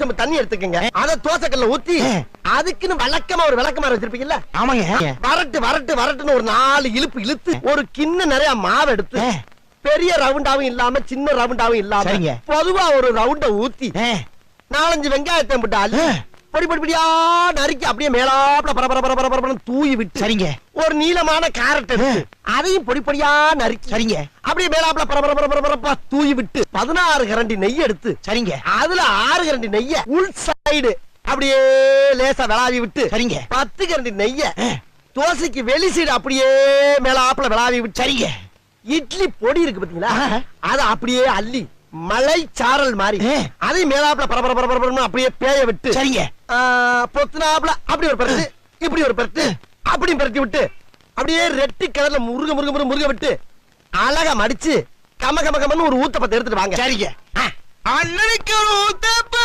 செம்பு தண்ணி எடுத்துக்கங்க. அத தோசைக்கல்ல ஊத்தி அதுக்குன்னு வழக்கமா ஒரு விளக்கமாறு வச்சிருப்பீங்கல்ல? ஆமாங்க. வரட்டு வரட்டு வரட்டுன்னு ஒரு 4 இழுப்பு இழுத்து ஒரு கிண்ண நிறைய மாவு எடுத்து பெரிய ரவுண்டாவும் இல்லாம சின்ன ரவுண்டாவும் இல்லாம பொதுவா ஒரு ரவுண்ட ஊத்தி 4-5 வெங்காயத்தை போட்டு அள்ளி பொடி பொடி பொடியா நறுக்கி அப்படியே மேலாப்ல பரபர தூவி விட்டு சரிங்க ஒரு நீளமான கேரட் எடுத்து அதையும் பொடி பொடியா நறுக்கி சரிங்க அப்படியே மேலாப்ல பரபர தூவி விட்டு 16 கரண்டி நெய் எடுத்து சரிங்க அதுல 6 கரண்டி நெய்ய உள் சைடு அப்படியே லேசா விளாவி விட்டு சரிங்க 10 கரண்டி நெய்ய தோசைக்கு வெளி சைடு அப்படியே மேலாப்ல விளாவி விட்டு சரிங்க இட்லி பொடி இருக்கு பாத்தீங்களா அத அப்படியே அள்ளி மலை சாரல் மாதிரி அதை மேலாப்ல பரபர அப்படியே பேய விட்டு சரிங்க பொத்துனாப்ல அப்படி ஒரு பரட்டு இப்படி ஒரு பரட்டு அப்படி பரட்டி விட்டு அப்படியே ரெட்டி கலர்ல முருக விட்டு அழகா மடிச்சு கம கமன்னு ஒரு ஊத்தப்பத்தை எடுத்துட்டு வாங்க. சரிங்க. அண்ணனுக்கு ஒரு ஊத்தப்ப